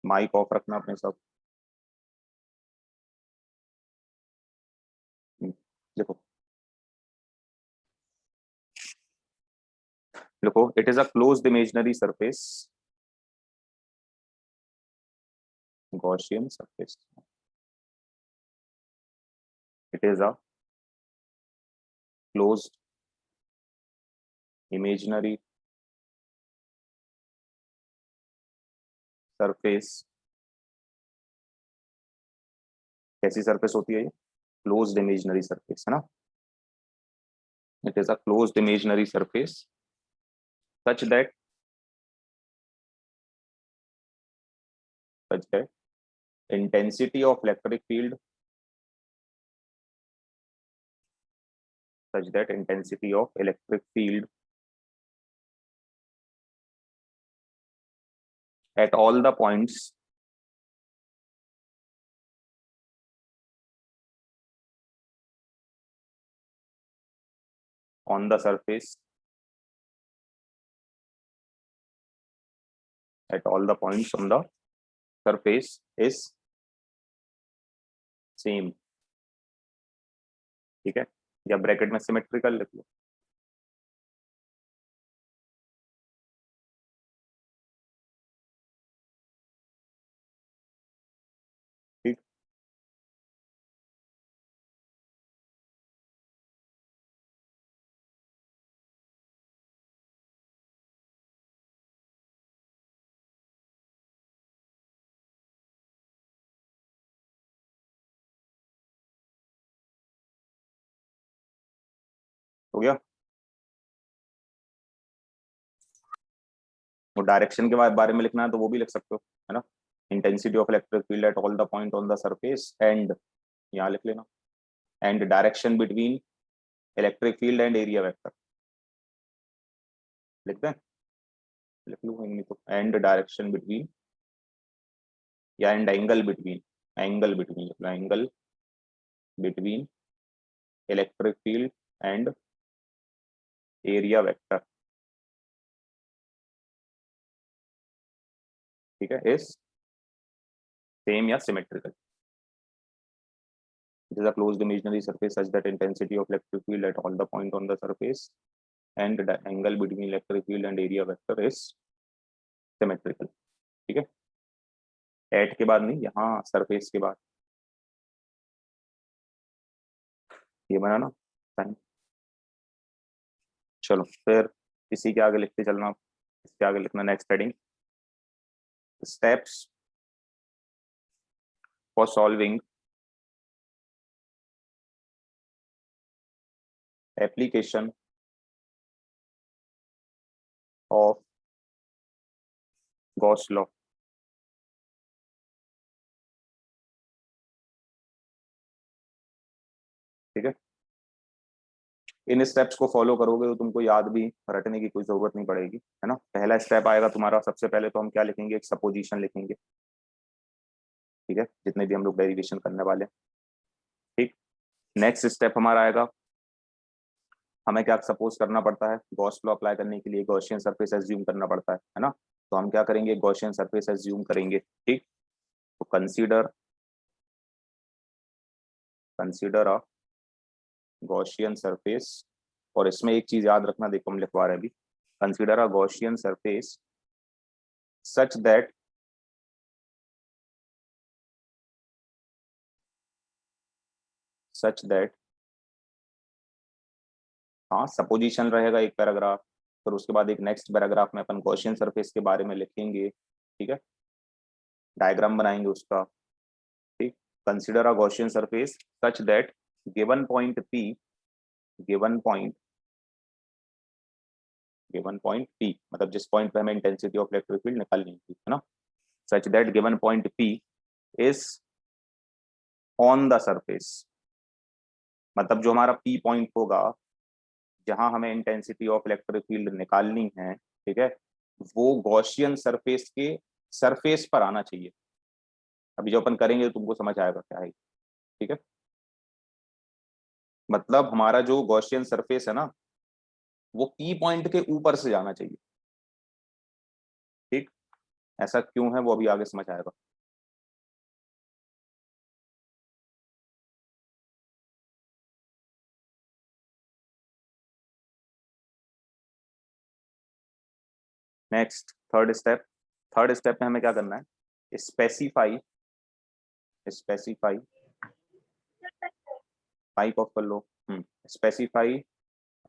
Mic off रखना अपने सब। देखो देखो, it is a closed imaginary surface, Gaussian surface. It is a closed imaginary surface. कैसी सरफेस होती है ये? क्लोज्ड इमेजिनरी सरफेस, है ना। It is a closed imaginary surface such that such that intensity of electric field such that intensity of electric field at all the points on the surface at all the points on the surface is same। ठीक है, या bracket में symmetrical लिख लो। ठीक, हो गया। वो direction के बारे में लिखना है तो वो भी लिख सकते हो, है ना। Intensity of electric field at all the point on the surface and, यहाँ लिख लेना, and direction between electric field and area vector. लिखते हैं, लिख लूँ नहीं तो, एंड डायरेक्शन बिटवीन, या and angle between, angle between लिख लो, angle between electric field and area vector. ठीक है, इज सेम या symmetrical. It is a closed imaginary surface such that intensity of electric field at all the point on the surface and the angle between electric field and area vector is symmetrical। ठीक है, eight के बाद नहीं, यहाँ surface के बाद ये बना ना साइन। चलो फिर इसी के आगे लिखते चलना, इसके आगे लिखना next heading, steps for solving application of Gauss law. ठीक है, इन स्टेप्स को फॉलो करोगे तो तुमको याद भी रटने की कोई जरूरत नहीं पड़ेगी, है ना। पहला स्टेप आएगा तुम्हारा, सबसे पहले तो हम क्या लिखेंगे, एक सपोजिशन लिखेंगे। ठीक है, जितने भी हम लोग डेरिवेशन करने वाले हैं। ठीक, नेक्स्ट स्टेप हमारा आएगा, हमें क्या सपोज करना पड़ता है, गॉस लॉ अप्लाई करने के लिए गॉसियन सरफेस एज्यूम करना पड़ता है ना। तो हम क्या करेंगे, गॉसियन सरफेस एज्यूम करेंगे। ठीक, तो consider consider a Gaussian surface, और इसमें एक चीज याद रखना, देखो हम लिखवा रहे हैं अभी, consider a Gaussian surface such that हाँ सपोजिशन रहेगा एक पैराग्राफ, फिर उसके बाद एक नेक्स्ट पैराग्राफ में अपन गॉसियन सरफेस के बारे में लिखेंगे। ठीक है, डायग्राम बनाएंगे उसका। ठीक, consider a Gaussian surface such that given point P, given point given point P मतलब जिस पॉइंट पे हमें इंटेंसिटी ऑफ इलेक्ट्रिक फील्ड निकालनी थी, है ना। Such that given point P is on the surface, मतलब जो हमारा पी पॉइंट होगा जहां हमें इंटेंसिटी ऑफ इलेक्ट्रिक फील्ड निकालनी है, ठीक है, वो गॉसियन सरफेस के सरफेस पर आना चाहिए। अभी जो अपन करेंगे तो तुमको समझ आएगा क्या है। ठीक है, मतलब हमारा जो गॉसियन सरफेस है ना, वो पी पॉइंट के ऊपर से जाना चाहिए। ठीक, ऐसा क्यों है वो अभी आगे समझ आएगा। नेक्स्ट थर्ड स्टेप में हमें क्या करना है, स्पेसिफाई स्पेसिफाई टाइप ऑफ कर लो, specify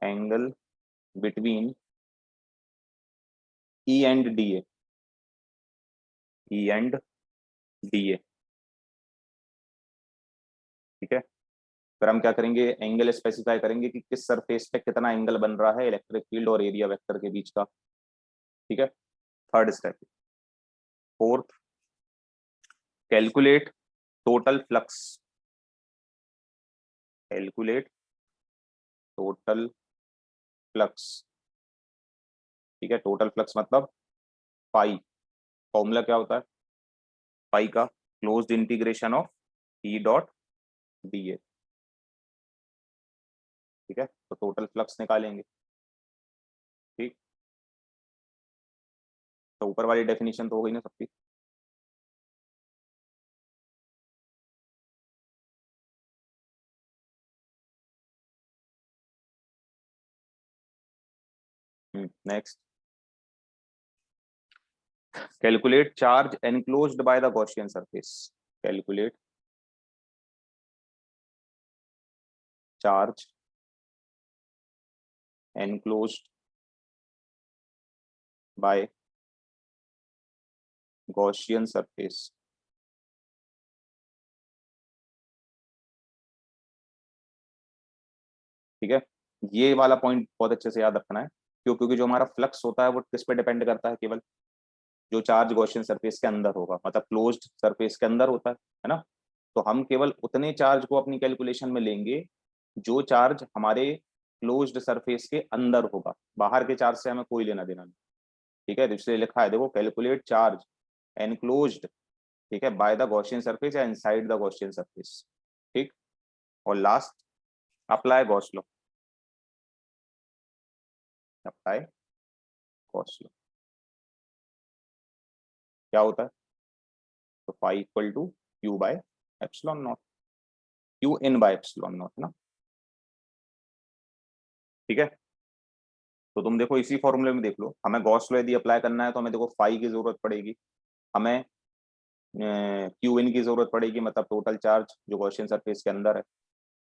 angle between E and D A, E and D A, ठीक है। फिर हम क्या करेंगे, एंगल स्पेसिफाई करेंगे कि किस सरफेस पे कितना एंगल बन रहा है इलेक्ट्रिक फील्ड और एरिया वेक्टर के बीच का, ठीक है। Third step. Fourth, calculate total flux, calculate total flux, ठीक है। टोटल फ्लक्स मतलब पाई, फॉर्मूला क्या होता है पाई का, closed integration of E dot D A, ठीक है। तो टोटल फ्लक्स निकालेंगे, ठीक। तो ऊपर वाली डेफिनेशन तो हो गई ना सबकी। Next, calculate charge enclosed bye the Gaussian surface, calculate charge enclosed bye Gaussian surface, ठीक है। ये वाला पॉइंट बहुत अच्छे से याद रखना है, क्यों, क्योंकि जो हमारा फ्लक्स होता है वो किस पे डिपेंड करता है, केवल जो चार्ज गॉसियन सरफेस के अंदर होगा, मतलब क्लोज्ड सरफेस के अंदर होता है ना। तो हम केवल उतने चार्ज को अपनी कैलकुलेशन में लेंगे जो चार्ज हमारे क्लोज्ड सरफेस के अंदर होगा, बाहर के चार्ज से हमें कोई लेना देना नहीं, ठीक है। तो इसलिए लिखा है देखो, कैलकुलेट चार्ज एनक्लोज्ड, ठीक है, बाय द गॉसियन सरफेस या इनसाइड द गॉसियन सरफेस, ठीक। और last, apply Gauss law, apply Gauss law क्या होता है, तो phi equal to Q by epsilon naught, Q in by epsilon naught ना, ठीक है। तो तुम देखो इसी फॉर्मूले में देख लो, हमें गॉस लॉ यदि अप्लाई करना है तो हमें देखो फाई की जरूरत पड़ेगी, हमें क्यू इन की जरूरत पड़ेगी, मतलब टोटल चार्ज जो गॉसियन सरफेस के अंदर है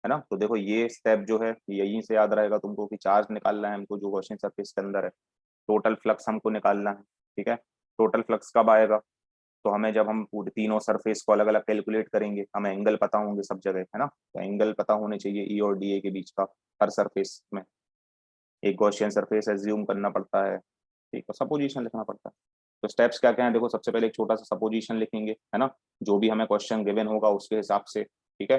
ना। तो देखो ये स्टेप जो है यहीं से याद रहेगा तुमको कि चार्ज निकालना है हमको जो गॉसियन सरफेस के अंदर है, टोटल फ्लक्स हमको निकालना है, ठीक है। टोटल फ्लक्स कब आएगा, तो हमें जब हम पूरे तीनों सरफेस को अलग अलग कैलकुलेट करेंगे, हमें एंगल पता होंगे सब जगह, है ना। तो एंगल पता होने चाहिए ई और डी ए के बीच का, हर सरफेस में एक गॉसियन सरफेस एज्यूम करना पड़ता है, ठीक है, सपोजिशन लिखना पड़ता है। तो स्टेप्स क्या क्या है देखो, सबसे पहले एक छोटा सा सपोजिशन लिखेंगे, है ना, जो भी हमें क्वेश्चन गिवन होगा उसके हिसाब से, ठीक है।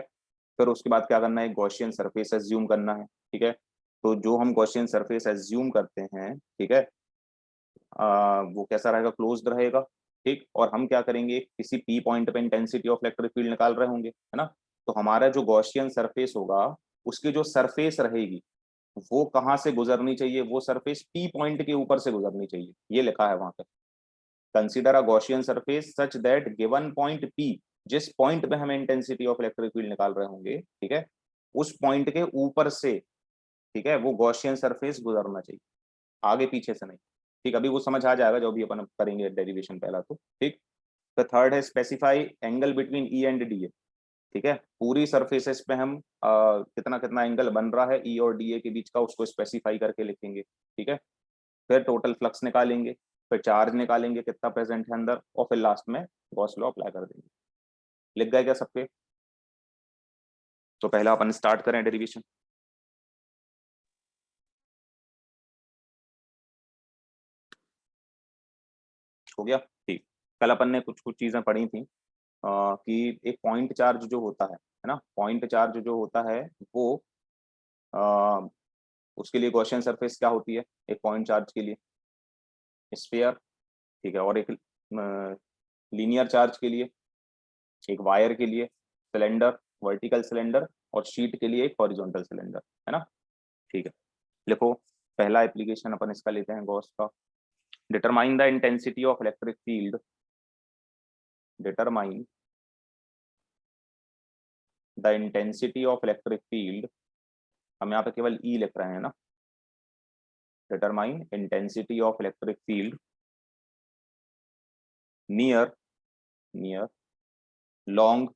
फिर उसके बाद क्या करना है, गॉसियन सरफेस एज्यूम करना है, ठीक है। तो जो हम गॉसियन सरफेस एज्यूम करते हैं, ठीक है, वो कैसा रहेगा, क्लोज्ड रहेगा, ठीक। और हम क्या करेंगे, किसी पी पॉइंट पे इंटेंसिटी ऑफ इलेक्ट्रिक फील्ड निकाल रहे होंगे, है ना। तो हमारा जो गॉसियन सरफेस होगा उसकी जो सरफेस रहेगी वो कहाँ से गुजरनी चाहिए, वो सरफेस पी पॉइंट के ऊपर से गुजरनी चाहिए, ये लिखा है वहां पे। Consider a Gaussian surface such that given point P, जिस पॉइंट पे हमें इंटेंसिटी ऑफ इलेक्ट्रिक फील्ड निकाल रहे होंगे, ठीक है, उस पॉइंट के ऊपर से, ठीक है, वो गॉसियन सरफेस गुजरना चाहिए, आगे पीछे से नहीं, ठीक। अभी वो समझ आ जाएगा जो भी अपन करेंगे डेरिवेशन पहला, तो ठीक। तो थर्ड है specify angle between E and D A, ठीक है। पूरी सरफेसेस पे हम कितना कितना एंगल बन रहा है ई और डी ए के बीच का, उसको स्पेसिफाई करके लिखेंगे, ठीक है। फिर टोटल फ्लक्स निकालेंगे, फिर चार्ज निकालेंगे कितना प्रेजेंट है अंदर, और फिर लास्ट में गॉस लॉ अप्लाई कर देंगे। लिख गए क्या सबके, तो पहला अपन स्टार्ट करें डेरिवेशन। हो गया, ठीक। कल अपन ने कुछ कुछ चीजें पढ़ी थी, कि एक पॉइंट चार्ज जो होता है ना, पॉइंट चार्ज जो होता है वो आ, उसके लिए गॉसियन सरफेस क्या होती है, एक पॉइंट चार्ज के लिए स्फीयर, ठीक है। और एक लीनियर चार्ज के लिए, एक वायर के लिए सिलेंडर, वर्टिकल सिलेंडर, और शीट के लिए एक हॉरिजॉन्टल सिलेंडर, है ना, ठीक है। लिखो, पहला एप्लीकेशन अपन इसका लेते हैं गॉस का, determine the intensity of electric field, determine the intensity of electric field, हम यहाँ पे केवल ई लिख रहे हैं ना, determine intensity of electric field near near long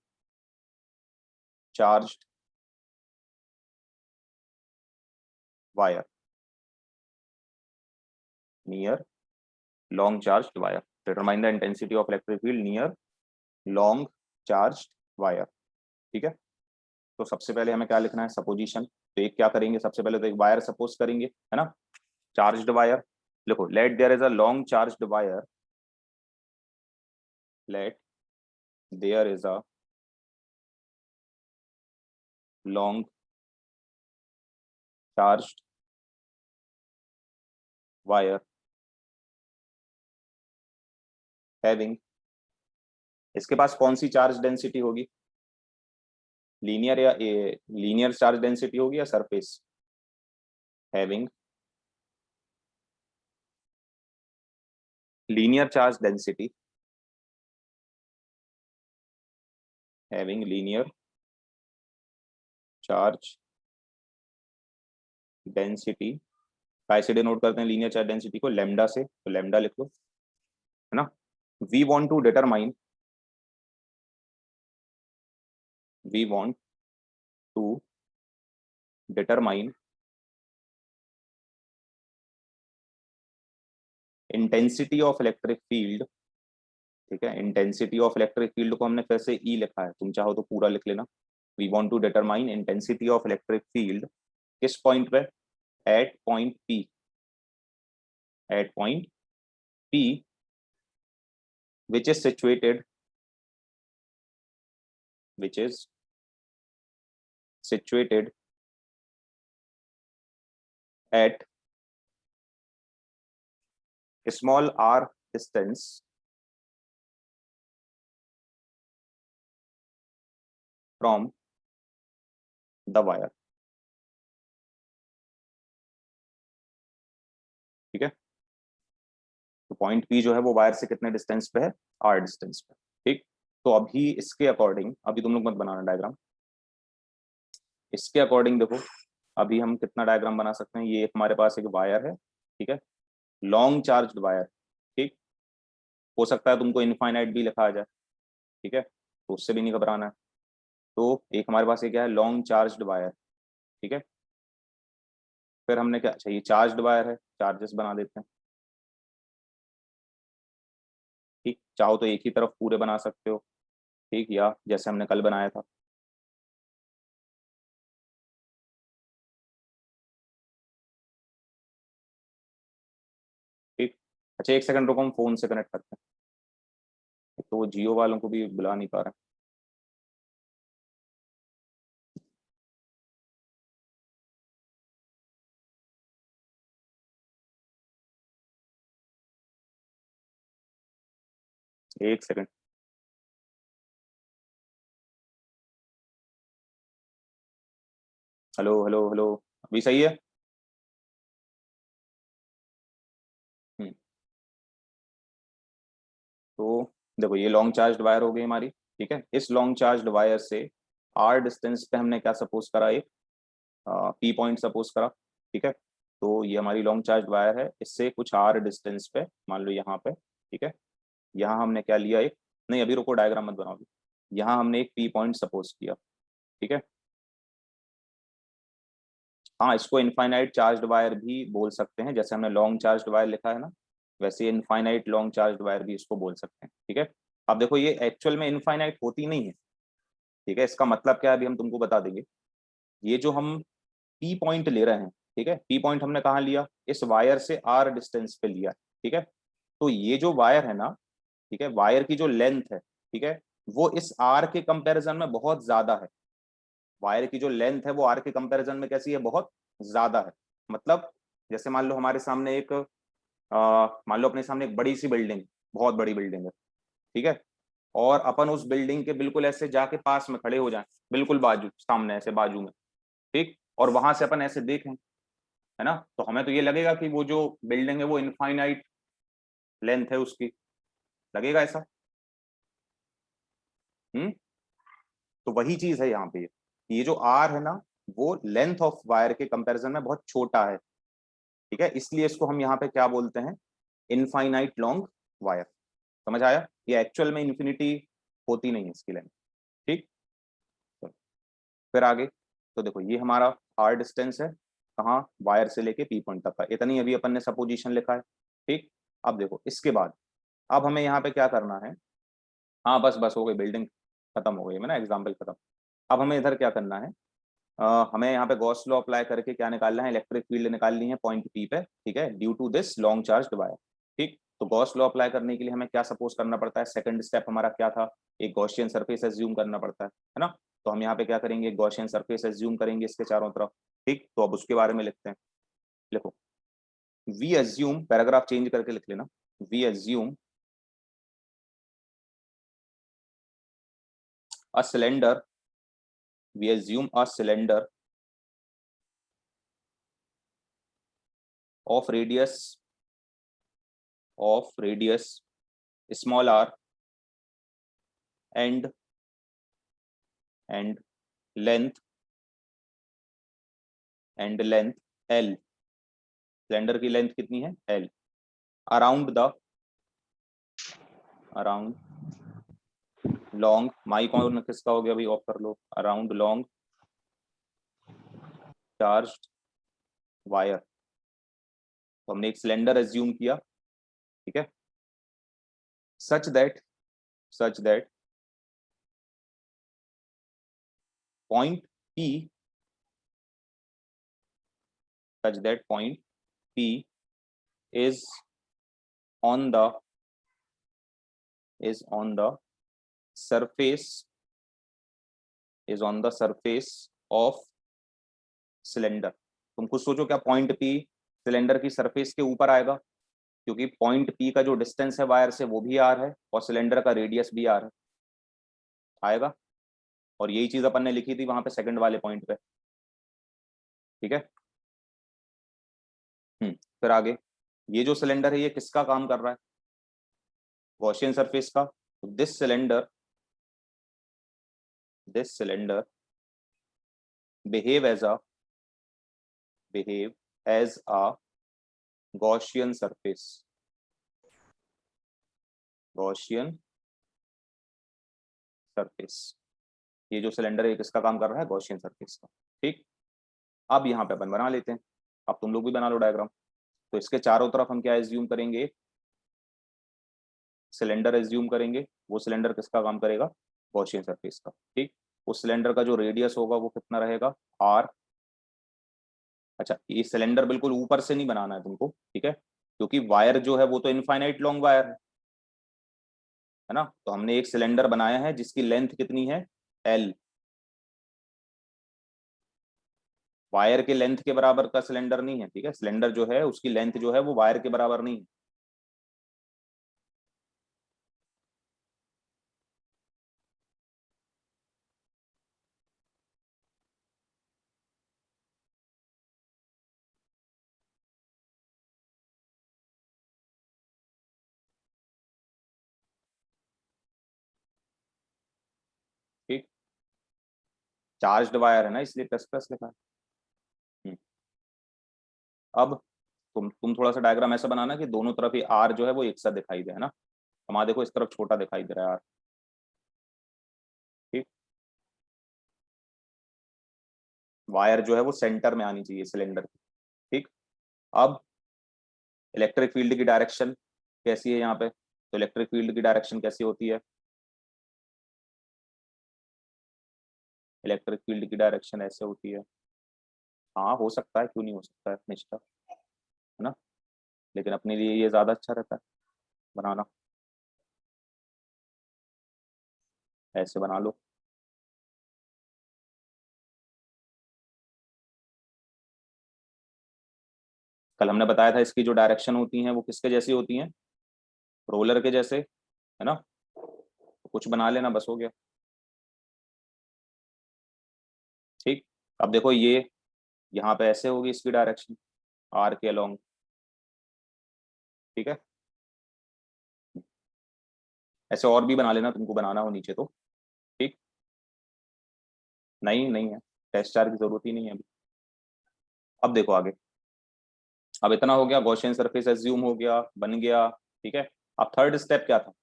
charged wire, near long charged wire, determine the intensity of electric field near long charged wire. ठीक है, तो सबसे पहले हमें क्या लिखना है, सपोजिशन। तो एक क्या करेंगे, सबसे पहले तो एक वायर सपोज करेंगे, है ना, चार्ज्ड वायर। देखो, let there is a long charged wire, let there is a long charged wire having, इसके पास कौन सी चार्ज डेंसिटी होगी, लीनियर या लीनियर चार्ज डेंसिटी होगी या surface, having linear charge density, having linear charge density. काय से डिनोट करते हैं लीनियर चार्ज डेंसिटी को, लेमडा से, तो लेमडा लिख लो, है ना। We want to determine, we want to determine intensity of electric field. ठीक है, इंटेंसिटी ऑफ इलेक्ट्रिक फील्ड को हमने फिर से ई लिखा है, तुम चाहो तो पूरा लिख लेना। We want to determine intensity of electric field किस पॉइंट पे, at point P, at point P which is situated, which is situated at a small r distance from the wire। ठीक है, तो पॉइंट पी जो है वो wire से कितने डिस्टेंस पे है, आर डिस्टेंस पे। ठीक, तो अभी इसके अकॉर्डिंग, अभी तुम लोग मत बनाना डायग्राम, इसके अकॉर्डिंग देखो अभी हम कितना डायग्राम बना सकते हैं। ये हमारे पास एक वायर है, ठीक है, लॉन्ग चार्ज्ड वायर। ठीक, हो सकता है तुमको इनफाइनाइट भी लिखा आ जाए, ठीक है, तो उससे भी नहीं घबराना है। तो एक हमारे पास ये क्या है, लॉन्ग चार्ज्ड वायर। ठीक है, फिर हमने क्या, अच्छा ये चार्ज्ड वायर है, चार्जेस बना देते हैं। ठीक, चाहो तो एक ही तरफ पूरे बना सकते हो, ठीक, या जैसे हमने कल बनाया था। ठीक, अच्छा एक सेकंड रुको, हम फोन से कनेक्ट करते हैं, तो वो जियो वालों को भी बुला नहीं पा रहे। एक सेकंड, हेलो हेलो हेलो, अभी सही है। हम्म, तो देखो ये लॉन्ग चार्ज्ड वायर हो गई हमारी। ठीक है, इस लॉन्ग चार्ज्ड वायर से आर डिस्टेंस पे हमने क्या सपोज करा, एक पी पॉइंट सपोज करा। ठीक है, तो ये हमारी लॉन्ग चार्ज वायर है, इससे कुछ आर डिस्टेंस पे, मान लो यहाँ पे। ठीक है, यहाँ हमने क्या लिया, एक, नहीं अभी रुको डायग्राम मत बनाओ, यहाँ हमने एक पी पॉइंट सपोज किया। ठीक है, हाँ इसको इनफाइनाइट चार्ज्ड वायर भी बोल सकते हैं, जैसे हमने लॉन्ग चार्ज्ड वायर लिखा है ना, वैसे इनफाइनाइट लॉन्ग चार्ज्ड वायर भी इसको बोल सकते हैं। ठीक है, अब देखो ये एक्चुअल में इनफाइनाइट होती नहीं है। ठीक है, इसका मतलब क्या है अभी हम तुमको बता देंगे। ये जो हम पी पॉइंट ले रहे हैं, ठीक है, पी पॉइंट हमने कहाँ लिया, इस वायर से आर डिस्टेंस पे लिया। ठीक है, तो ये जो वायर है ना, ठीक है, वायर की जो लेंथ है, ठीक है, वो इस आर के कंपैरिजन में बहुत ज्यादा है। वायर की जो लेंथ है वो आर के कंपैरिजन में कैसी है, बहुत ज्यादा है। मतलब जैसे मान लो हमारे सामने एक मान लो अपने सामने एक बड़ी सी बिल्डिंग, बहुत बड़ी बिल्डिंग है। ठीक है, और अपन उस बिल्डिंग के बिल्कुल ऐसे जाके पास में खड़े हो जाएं, बिल्कुल बाजू सामने ऐसे बाजू में। ठीक, और वहां से अपन ऐसे देखें, है ना, तो हमें तो ये लगेगा कि वो जो बिल्डिंग है वो इनफाइनाइट लेंथ है उसकी, लगेगा ऐसा? तो वही चीज है यहाँ पे, ये जो आर है ना, वो लेंथ ऑफ वायर के कंपैरिजन में बहुत छोटा है, ठीक है, इसलिए इसको हम यहाँ पे क्या बोलते हैं, इनफाइनाइट लॉन्ग वायर। समझ आया? ये एक्चुअल में इन्फिनिटी होती नहीं है इसकी लेंथ। ठीक, फिर आगे, तो देखो ये हमारा आर डिस्टेंस है, कहाँ, वायर से लेके पी पॉइंट तक का, इतनी अभी अपन ने सपोजिशन लिखा है। ठीक, अब देखो इसके बाद, अब हमें यहाँ पे क्या करना है, हाँ बस बस हो गई, बिल्डिंग खत्म हो गई है ना, एग्जाम्पल खत्म। अब हमें इधर क्या करना है, हमें यहाँ पे गॉस लॉ अप्लाई करके क्या निकालना है, इलेक्ट्रिक फील्ड निकालनी है पॉइंट पी पे, ठीक है, due to this long charge wire. ठीक, तो गॉस लॉ अप्लाई करने के लिए हमें क्या सपोज करना पड़ता है, सेकंड स्टेप हमारा क्या था, एक गॉसियन सरफेस एज्यूम करना पड़ता है ना। तो हम यहाँ पे क्या करेंगे, गॉसियन सरफेस एज्यूम करेंगे इसके चारों तरफ। ठीक, तो अब उसके बारे में लिखते हैं, लिखो, वी एज्यूम, पैराग्राफ चेंज करके लिख लेना, we assume a cylinder, we assume a cylinder of radius small r and length l, cylinder की लेंथ कितनी है, l, अराउंड लॉन्ग, माई कौन किसका हो गया भाई, ऑफ कर लो, अराउंड लॉन्ग चार्ज्ड वायर। तो हमने एक सिलेंडर एज्यूम किया, ठीक है, such that point P, such that point P is on the surface of cylinder. तुम खुद सोचो, क्या पॉइंट P सिलेंडर की सरफेस के ऊपर आएगा, क्योंकि पॉइंट P का जो डिस्टेंस है वायर से वो भी r है और सिलेंडर का रेडियस भी r है, आएगा। और यही चीज अपन ने लिखी थी वहां पे सेकंड वाले पॉइंट पे, ठीक है। फिर आगे, ये जो सिलेंडर है ये किसका काम कर रहा है, गॉसियन सरफेस का। तो this cylinder behave as a Gaussian surface, ये जो सिलेंडर है किसका काम कर रहा है, गॉसियन सरफेस का। ठीक, अब यहाँ पे अपन बना लेते हैं, अब तुम लोग भी बना लो डायग्राम। तो इसके चारों तरफ हम क्या एज्यूम करेंगे, सिलेंडर एज्यूम करेंगे, वो सिलेंडर किसका काम करेगा, गॉसियन सरफेस का। ठीक, उस सिलेंडर का जो रेडियस होगा वो कितना रहेगा, r। अच्छा, ये सिलेंडर बिल्कुल ऊपर से नहीं बनाना है तुमको, ठीक है, क्योंकि वायर जो है वो तो इनफाइनाइट लॉन्ग वायर है ना। तो हमने एक सिलेंडर बनाया है जिसकी लेंथ कितनी है, l, वायर के लेंथ के बराबर का सिलेंडर नहीं है, ठीक है, सिलेंडर जो है उसकी लेंथ जो है वो वायर के बराबर नहीं है। ठीक, चार्ज्ड वायर है ना, इसलिए प्लस प्लस लिखा है। हम्म, अब तुम थोड़ा सा डायग्राम ऐसा बनाना कि दोनों तरफ ही आर जो है वो एक साथ दिखाई दे, है ना। हमारा देखो इस तरफ छोटा दिखाई दे रहा है आर। ठीक, वायर जो है वो सेंटर में आनी चाहिए सिलेंडर की। ठीक, अब इलेक्ट्रिक फील्ड की डायरेक्शन कैसी है यहाँ पे, तो इलेक्ट्रिक फील्ड की डायरेक्शन कैसी होती है, इलेक्ट्रिक फील्ड की डायरेक्शन ऐसे होती है, हाँ हो सकता है, क्यों नहीं हो सकता है निश्चित, है ना, लेकिन अपने लिए ये ज्यादा अच्छा रहता है बनाना, ऐसे बना लो। कल हमने बताया था इसकी जो डायरेक्शन होती हैं वो किसके जैसी होती हैं, रोलर के जैसे, है ना। तो कुछ बना लेना, बस हो गया। ठीक, अब देखो ये यहाँ पे ऐसे होगी इसकी डायरेक्शन, आर के अलोंग, ठीक है। ऐसे और भी बना लेना, तुमको बनाना हो नीचे तो। ठीक, नहीं नहीं है, टेस्ट चार्ज की जरूरत ही नहीं है अभी। अब देखो आगे, अब इतना हो गया, गॉसियन सरफेस एज्यूम हो गया, बन गया। ठीक है, अब थर्ड स्टेप क्या था,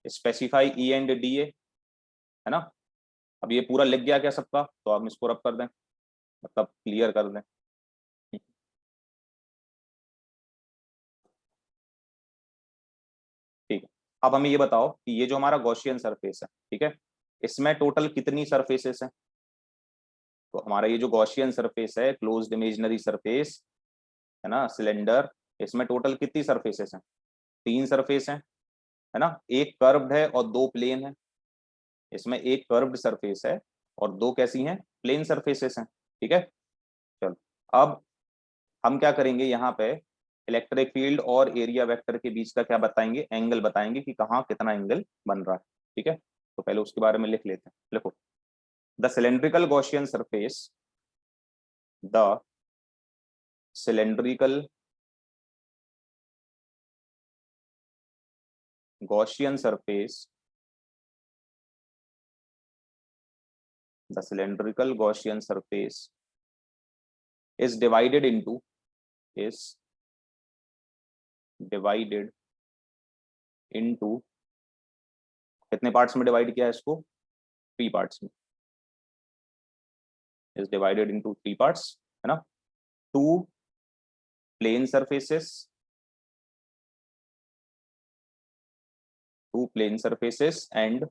स्पेसिफाई ई एंड डी ए, है ना। अब ये पूरा लिख गया क्या सबका, तो हम इसको रब कर दें, मतलब क्लियर कर दें। ठीक है, अब हमें ये बताओ कि ये जो हमारा गॉसियन सरफेस है, ठीक है, इसमें टोटल कितनी सरफेसेस हैं। तो हमारा ये जो गॉसियन सरफेस है, क्लोज्ड इमेजिनरी सरफेस, है ना, सिलेंडर, इसमें टोटल कितनी सरफेसेस हैं, तीन सरफेस हैं, है ना। एक कर्व्ड है और दो प्लेन है। इसमें एक कर्व्ड सरफेस है और दो कैसी हैं, प्लेन सरफेसेस हैं। ठीक है, चलो अब हम क्या करेंगे यहाँ पे, इलेक्ट्रिक फील्ड और एरिया वेक्टर के बीच का क्या बताएंगे, एंगल बताएंगे कि कहाँ कितना एंगल बन रहा है। ठीक है, तो पहले उसके बारे में लिख लेते हैं। लिखो, the cylindrical Gaussian surface, the cylindrical Gaussian surface, the cylindrical Gaussian surface is divided into, is divided into, कितने पार्ट्स में डिवाइड किया है इसको, थ्री पार्ट्स में, is divided into three parts, है ना। Two plane surfaces, two plane surfaces and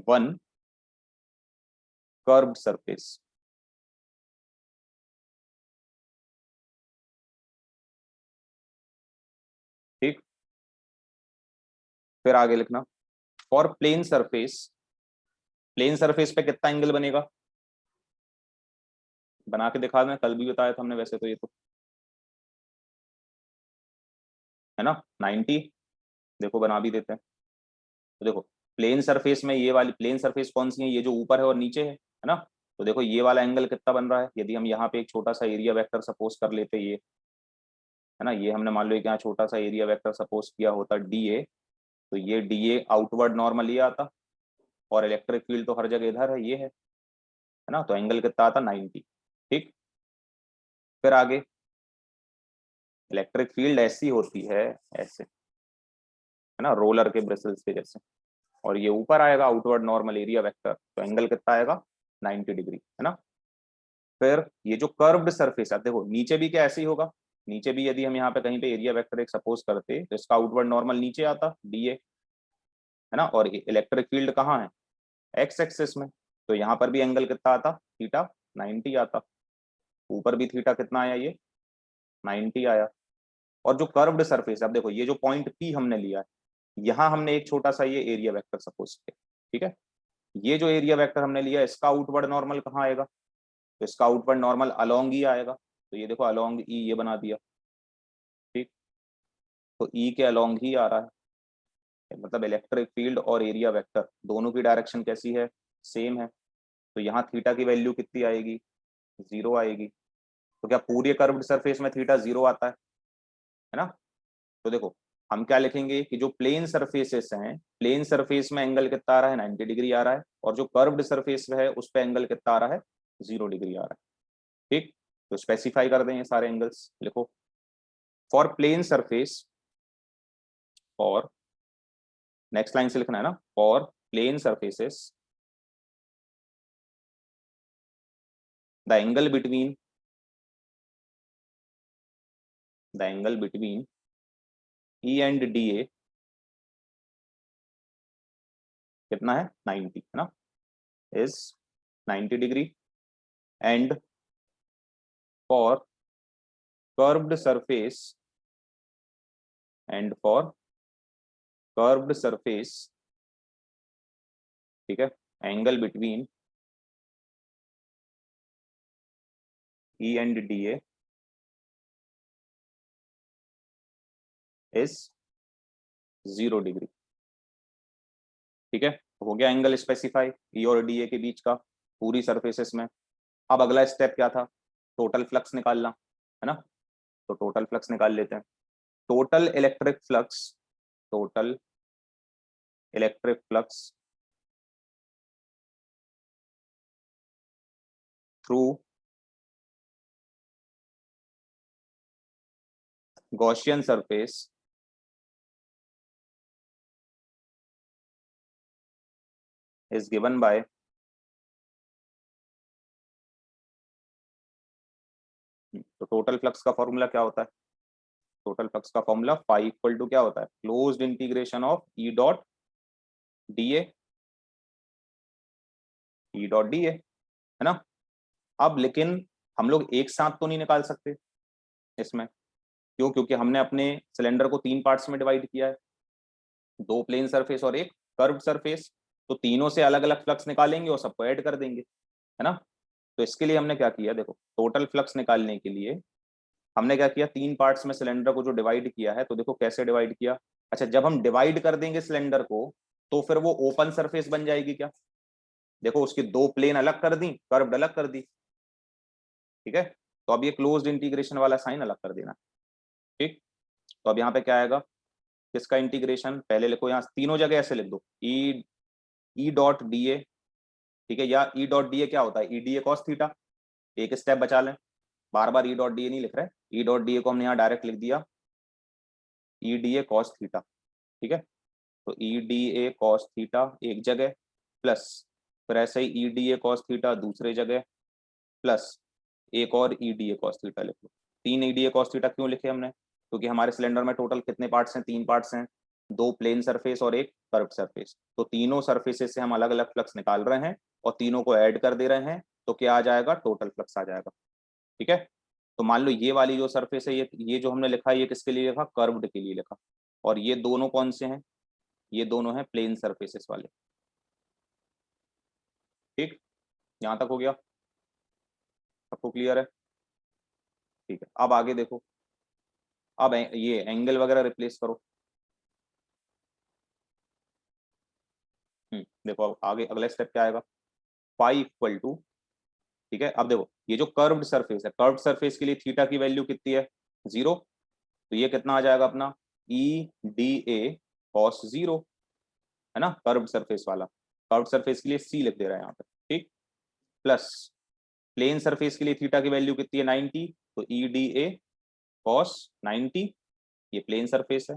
one curved surface. ठीक, फिर आगे लिखना, for plane surface, plane surface पे कितना एंगल बनेगा, बना के दिखा दें, कल भी बताया था हमने वैसे तो ये तो, है ना, 90। देखो बना भी देते हैं, तो देखो प्लेन सरफेस में ये वाली प्लेन सरफेस कौन सी है, ये जो ऊपर है और नीचे है ना। तो देखो ये वाला एंगल कितना बन रहा है, यदि हम यहाँ पे एक छोटा सा एरिया वेक्टर सपोज कर लेते, ये है ना, ये हमने मान लो कि यहाँ छोटा सा एरिया वेक्टर सपोज किया होता डी ए, तो ये डी ए आउटवर्ड नॉर्मल ये आता, और इलेक्ट्रिक फील्ड तो हर जगह इधर है, ये है ना, तो एंगल कितना आता, 90। ठीक, फिर आगे, इलेक्ट्रिक फील्ड ऐसी होती है, ऐसे, है ना, रोलर के ब्रिसल्स के जैसे, और ये ऊपर आएगा आउटवर्ड नॉर्मल एरिया वेक्टर, तो एंगल कितना आएगा, 90 डिग्री, है ना। फिर ये जो कर्व्ड सरफेस है, देखो नीचे भी क्या ऐसे ही होगा, नीचे भी यदि हम यहाँ पे कहीं पे एरिया वेक्टर एक सपोज करते, तो इसका आउटवर्ड नॉर्मल नीचे आता डी ए, है ना, और इलेक्ट्रिक फील्ड कहाँ है, एक्स एक्सिस में, तो यहाँ पर भी एंगल कितना आता, थीटा 90 आता, ऊपर भी थीटा कितना आया, ये 90 आया। और जो कर्व्ड सरफेस है, अब देखो ये जो पॉइंट पी हमने लिया है, यहाँ हमने एक छोटा सा ये एरिया वेक्टर सपोज किया, ठीक है, ये जो एरिया वेक्टर हमने लिया, इसका आउटवर्ड नॉर्मल कहाँ आएगा, तो इसका आउटवर्ड नॉर्मल अलोंग ही आएगा, तो ये देखो अलोंग ई ये बना दिया। ठीक, तो ई के अलोंग ही आ रहा है, मतलब इलेक्ट्रिक फील्ड और एरिया वेक्टर दोनों की डायरेक्शन कैसी है, सेम है, तो यहाँ थीटा की वैल्यू कितनी आएगी, जीरो आएगी। तो क्या पूरे कर्व्ड सरफेस में थीटा जीरो आता है ना। तो देखो हम क्या लिखेंगे कि जो प्लेन सरफेसेस हैं, प्लेन सरफेस में एंगल कितना आ रहा है, 90 डिग्री आ रहा है, और जो कर्व्ड सरफेस है उस पे एंगल कितना आ रहा है, 0 डिग्री आ रहा है। ठीक, तो स्पेसिफाई कर दें ये सारे एंगल्स, लिखो, फॉर प्लेन सरफेस, और नेक्स्ट लाइन से लिखना है ना, for plane surfaces the angle between, the angle between E and D A कितना है, 90, है ना, is 90 degree, and for curved surface, and for curved surface, ठीक है, angle between E and D A is 0 degree. ठीक है, हो गया एंगल स्पेसिफाई ई और डी ए के बीच का पूरी सरफेसेस में। अब अगला स्टेप क्या था, टोटल फ्लक्स निकालना, है ना, तो टोटल फ्लक्स निकाल लेते हैं। Total electric flux, total electric flux through Gaussian surface is given by तो टोटल फ्लक्स का फॉर्मूला क्या होता है? टोटल फ्लक्स का फॉर्मूला फाई इक्वल टू क्या होता है? Closed integration of E dot D A, है ना? अब लेकिन हम लोग एक साथ तो नहीं निकाल सकते इसमें, क्यों? क्योंकि हमने अपने सिलेंडर को 3 पार्ट्स में डिवाइड किया है, 2 प्लेन सरफेस और एक कर्व्ड सरफेस, तो तीनों से अलग अलग फ्लक्स निकालेंगे और सबको ऐड कर देंगे, है ना? तो इसके लिए हमने क्या किया, देखो टोटल फ्लक्स निकालने के लिए हमने क्या किया, 3 पार्ट्स में सिलेंडर को जो डिवाइड किया है, तो देखो कैसे डिवाइड किया। अच्छा, जब हम डिवाइड कर देंगे सिलेंडर को तो फिर वो ओपन सरफेस बन जाएगी क्या? देखो उसकी 2 प्लेन अलग कर दी, कर्व्ड अलग कर दी, ठीक है? तो अब ये क्लोज्ड इंटीग्रेशन वाला साइन अलग कर देना, ठीक? तो अब यहाँ पे क्या आएगा, किसका इंटीग्रेशन? पहले लिखो, यहाँ तीनों जगह ऐसे लिख दो, ई डॉट डी ए, ठीक है? या ई डॉट डी ए क्या होता है? ई डी ए कॉस थीटा, एक स्टेप बचा लें, बार बार ई डॉट डी ए नहीं लिख रहे, ई डॉट डी ए को हमने यहाँ डायरेक्ट लिख दिया E D A cos theta, ठीक है? तो E D A cos theta एक जगह, प्लस फिर ऐसे ही E D A cos theta दूसरे जगह, प्लस एक और E D A cos theta लिख लो। 3 E D A cos theta क्यों लिखे हमने? क्योंकि हमारे सिलेंडर में टोटल कितने पार्ट्स हैं? 3 पार्ट्स हैं, 2 प्लेन सरफेस और एक कर्व्ड सरफेस, तो तीनों सरफेसेस से हम अलग अलग फ्लक्स निकाल रहे हैं और तीनों को ऐड कर दे रहे हैं, तो क्या आ जाएगा? टोटल फ्लक्स आ जाएगा, ठीक है? तो मान लो ये वाली जो सरफेस है, ये जो हमने लिखा है, ये किसके लिए लिखा? कर्व्ड के लिए लिखा। और ये दोनों कौन से हैं? ये दोनों हैं प्लेन सरफेसेस वाले, ठीक? यहाँ तक हो गया, सबको क्लियर है? ठीक है, अब आगे देखो, अब ये एंगल वगैरह रिप्लेस करो। देखो अब आगे अगला स्टेप क्या आएगा, फाई इक्वल टू, ठीक है? अब देखो ये जो कर्व्ड सरफेस है, कर्व्ड सरफेस के लिए थीटा की वैल्यू कितनी है? 0, तो ये कितना आ जाएगा अपना? ई डी ए कॉस 0, है ना? कर्व्ड सरफेस वाला, कर्व्ड सरफेस के लिए सी लिख दे रहा है यहाँ पे, ठीक? प्लस प्लेन सरफेस के लिए थीटा की वैल्यू कितनी है? 90, तो ई डी ए कॉस 90, ये प्लेन सरफेस है,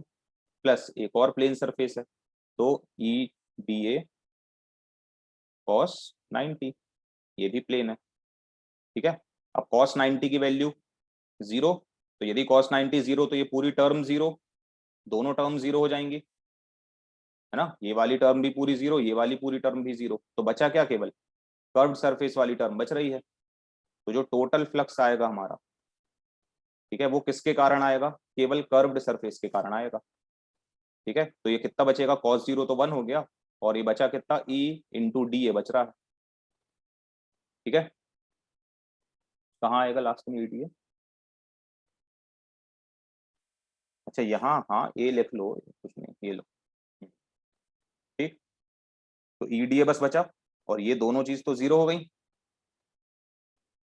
प्लस एक और प्लेन सरफेस है, तो ई डी ए कॉस 90, ये भी प्लेन है, ठीक है? अब कॉस 90 की वैल्यू 0, तो यदि कॉस 90 0, तो ये पूरी टर्म 0, दोनों टर्म 0 हो जाएंगी, है ना? ये वाली टर्म भी पूरी 0, ये वाली पूरी टर्म भी 0, तो बचा क्या? केवल कर्व्ड सरफेस वाली टर्म बच रही है। तो जो टोटल फ्लक्स आएगा हमारा, ठीक है, वो किसके कारण आएगा? केवल कर्व्ड सरफेस के कारण आएगा, ठीक है? तो ये कितना बचेगा? cos 0 तो 1 हो गया, और ये बचा कितना? E इंटू डी ए बच रहा है, ठीक है? कहाँ आएगा लास्ट में ईडीए? अच्छा यहाँ, हाँ ए लिख लो, कुछ नहीं, ये लो, ठीक? तो ईडीए बस बचा, और ये दोनों चीज तो 0 हो गई,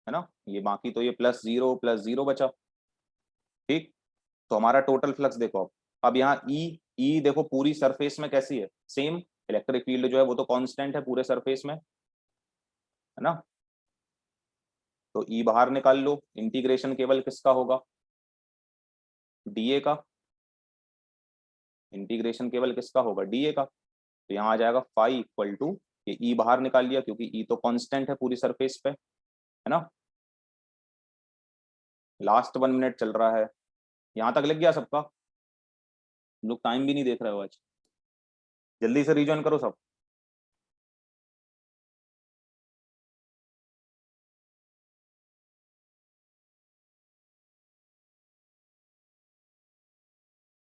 है ना? ये बाकी तो ये प्लस जीरो बचा, ठीक? तो हमारा टोटल फ्लक्स देखो, अब यहाँ ई देखो पूरी सरफेस में कैसी है? सेम, इलेक्ट्रिक फील्ड जो है वो तो कांस्टेंट है पूरे सरफेस में, है ना? तो ई बाहर निकाल लो, इंटीग्रेशन केवल किसका होगा? डीए का, इंटीग्रेशन केवल किसका होगा? डीए का। तो यहाँ आ जाएगा फाई इक्वल टू, ये ई बाहर निकाल लिया क्योंकि ई तो कांस्टेंट है पूरी सरफेस पे, है ना? लास्ट 1 मिनट चल रहा है, यहाँ तक लग गया सबका? लोग टाइम भी नहीं देख रहे हो आज, जल्दी से रीजॉइन करो सब।